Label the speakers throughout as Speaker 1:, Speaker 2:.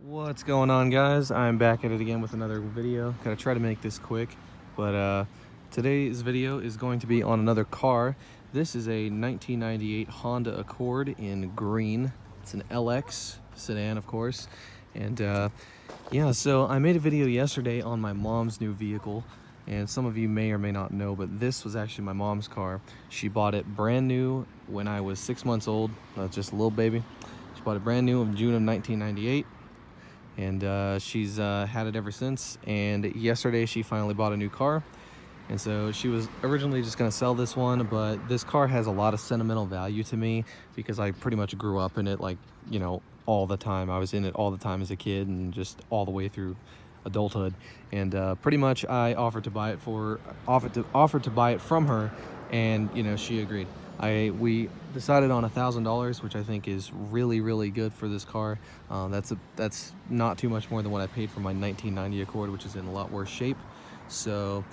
Speaker 1: What's going on, guys? I'm back at it again with another video. Gotta try to make this quick, but today's video is going to be on another car. This is a 1998 Honda Accord in green. It's an LX sedan, of course. And yeah, so I made a video yesterday on my mom's new vehicle, and some of you may or may not know, but this was actually my mom's car. She bought it brand new when I was 6 months old, just a little baby. She bought it brand new in June of 1998. And she's had it ever since. And yesterday she finally bought a new car, and so she was originally just going to sell this one, but this car has a lot of sentimental value to me because I pretty much grew up in it, like, you know, all the time. I was in it all the time as a kid and just all the way through adulthood. And pretty much I offered to buy it from her, and you know, she agreed. We decided on $1,000, which I think is really good for this car. That's not too much more than what I paid for my 1990 Accord, which is in a lot worse shape. So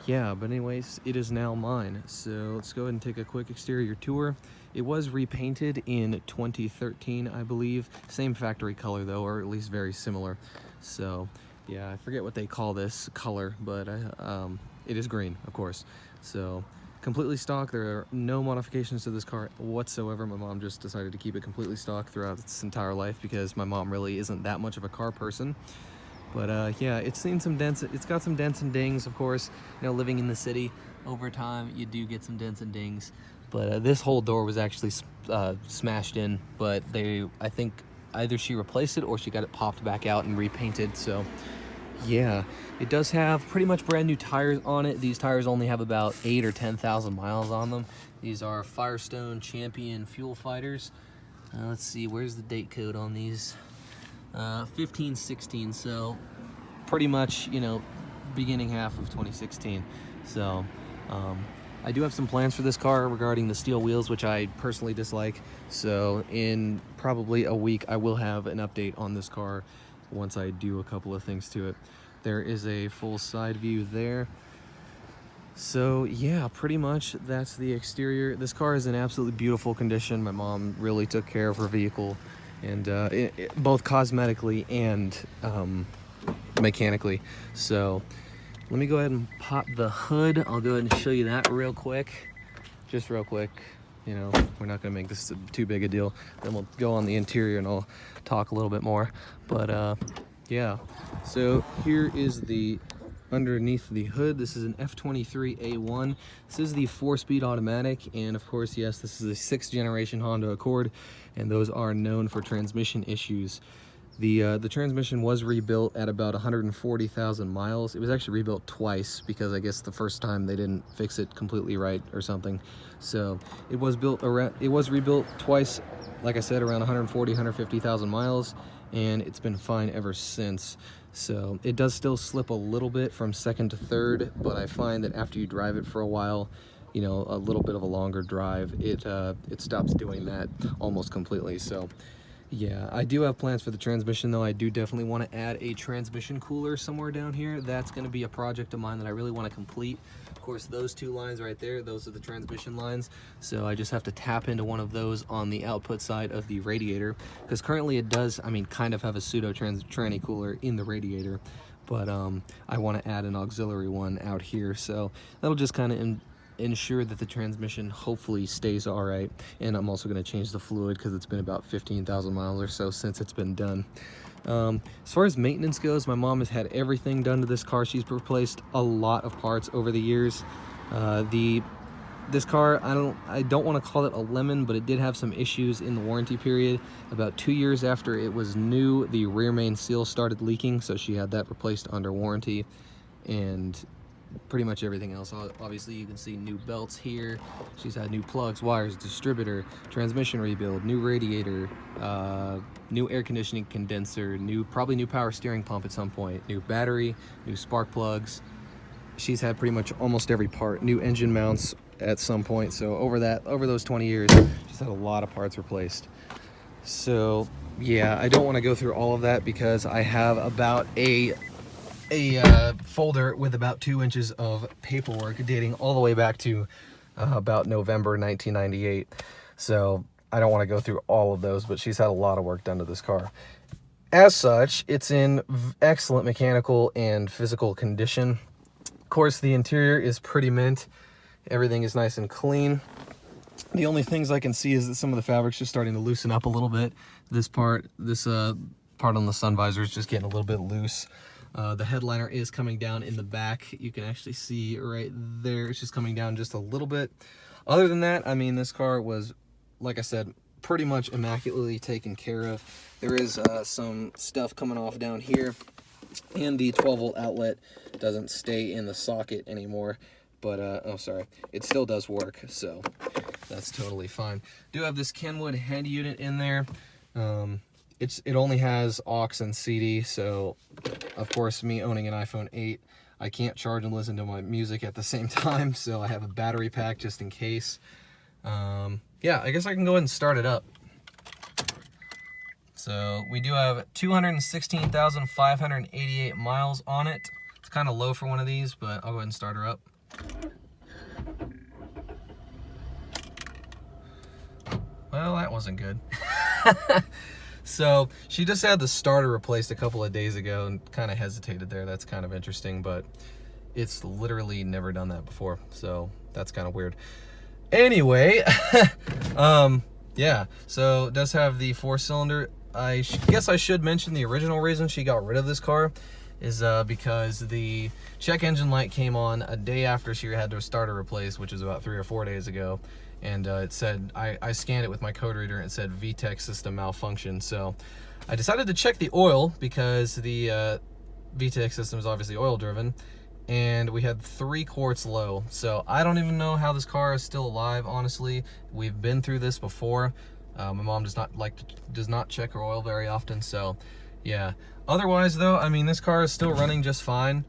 Speaker 1: yeah, but anyways, it is now mine. So let's go ahead and take a quick exterior tour. It was repainted in 2013, I believe. Same factory color though, or at least very similar. So yeah, I forget what they call this color, but it is green, of course. So completely stock. There are no modifications to this car whatsoever. My mom just decided to keep it completely stock throughout its entire life because my mom really isn't that much of a car person. But yeah, it's seen some dents. It's got some dents and dings, of course. You know, living in the city, over time you do get some dents and dings. But this whole door was actually smashed in, but I think either she replaced it or she got it popped back out and repainted. So yeah, it does have pretty much brand new tires on it. These tires only have about 8,000 or 10,000 miles on them. These are Firestone Champion fuel fighters. Let's see, where's the date code on these? 1516, so pretty much, you know, beginning half of 2016. So I do have some plans for this car regarding the steel wheels, which I personally dislike. So in probably a week, I will have an update on this car once I do a couple of things to it. There is a full side view there. So yeah, pretty much that's the exterior. This car is in absolutely beautiful condition. My mom really took care of her vehicle, and both cosmetically and mechanically. So let me go ahead and pop the hood. I'll go ahead and show you that real quick, just real quick. You know, we're not gonna make this too big a deal. Then we'll go on the interior and I'll talk a little bit more. But yeah, so here is the underneath the hood. This is an F23A1. This is the 4-speed automatic, and of course, yes, this is a 6th generation Honda Accord, and those are known for transmission issues. The transmission was rebuilt at about 140,000 miles. It was actually rebuilt twice because I guess the first time they didn't fix it completely right or something. So it was rebuilt twice, like I said, around 150,000 miles, and it's been fine ever since. So it does still slip a little bit from second to third, but I find that after you drive it for a while, you know, a little bit of a longer drive, it stops doing that almost completely. So yeah, I do have plans for the transmission though. I do definitely want to add a transmission cooler somewhere down here. That's going to be a project of mine that I really want to complete. Of course, those two lines right there, those are the transmission lines. So I just have to tap into one of those on the output side of the radiator, because currently it does, I mean, kind of have a pseudo tranny cooler in the radiator, but I want to add an auxiliary one out here. So that'll just kind of ensure that the transmission hopefully stays all right. And I'm also going to change the fluid because it's been about 15,000 miles or so since it's been done. As far as maintenance goes, my mom has had everything done to this car. She's replaced a lot of parts over the years. This car, I don't want to call it a lemon, but it did have some issues in the warranty period. About 2 years after it was new, the rear main seal started leaking, so she had that replaced under warranty. And pretty much everything else, obviously you can see new belts here. She's had new plugs, wires, distributor, transmission rebuild, new radiator, new air conditioning condenser, probably new power steering pump at some point, new battery, new spark plugs. She's had pretty much almost every part, new engine mounts at some point. So over those 20 years, she's had a lot of parts replaced. So yeah, I don't want to go through all of that because I have about a folder with about 2 inches of paperwork dating all the way back to about November 1998. So I don't want to go through all of those, but she's had a lot of work done to this car. as such, it's in excellent mechanical and physical condition. Of course, the interior is pretty mint. Everything is nice and clean. The only things I can see is that some of the fabric's just starting to loosen up a little bit. This part on the sun visor is just getting a little bit loose. The headliner is coming down in the back. You can actually see right there, it's just coming down just a little bit. Other than that, I mean, this car was, like I said, pretty much immaculately taken care of. There is some stuff coming off down here, and the 12-volt outlet doesn't stay in the socket anymore. But, oh, sorry, it still does work, so that's totally fine. Do have this Kenwood head unit in there. It only has aux and CD, so, of course, me owning an iPhone 8, I can't charge and listen to my music at the same time, so I have a battery pack just in case. Yeah, I guess I can go ahead and start it up. So, we do have 216,588 miles on it. It's kind of low for one of these, but I'll go ahead and start her up. Well, that wasn't good. So she just had the starter replaced a couple of days ago and kind of hesitated there. That's kind of interesting, but it's literally never done that before, so that's kind of weird. Anyway, yeah, so it does have the 4-cylinder. I guess I should mention the original reason she got rid of this car is because the check engine light came on a day after she had her starter replaced, which was about 3 or 4 days ago. And it said, I scanned it with my code reader, and it said VTEC system malfunction. So I decided to check the oil because the VTEC system is obviously oil driven, and we had 3 quarts low. So I don't even know how this car is still alive, honestly. We've been through this before. My mom does not check her oil very often, so yeah. Otherwise though, I mean, this car is still running just fine.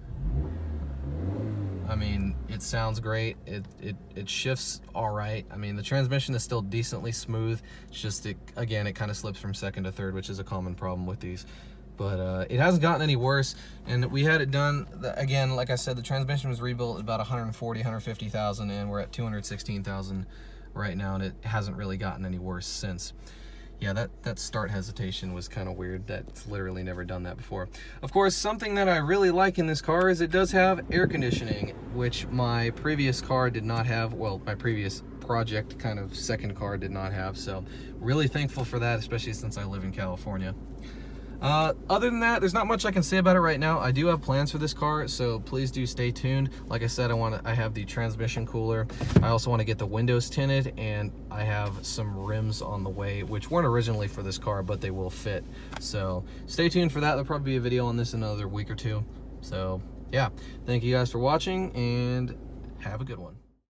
Speaker 1: I mean, it sounds great. It shifts all right. I mean, the transmission is still decently smooth. It's just, again, it kind of slips from second to third, which is a common problem with these. But it hasn't gotten any worse. And we had it done, again, like I said, the transmission was rebuilt at about 140, 150,000, and we're at 216,000 right now, and it hasn't really gotten any worse since. Yeah, that start hesitation was kind of weird. That's literally never done that before. Of course, something that I really like in this car is it does have air conditioning, which my previous car did not have. Well, my previous project kind of second car did not have. So really thankful for that, especially since I live in California. Other than that, there's not much I can say about it right now. I do have plans for this car, so please do stay tuned. Like I said, I have the transmission cooler. I also want to get the windows tinted, and I have some rims on the way, which weren't originally for this car, but they will fit. So stay tuned for that. There'll probably be a video on this in another week or two. So yeah, thank you guys for watching, and have a good one.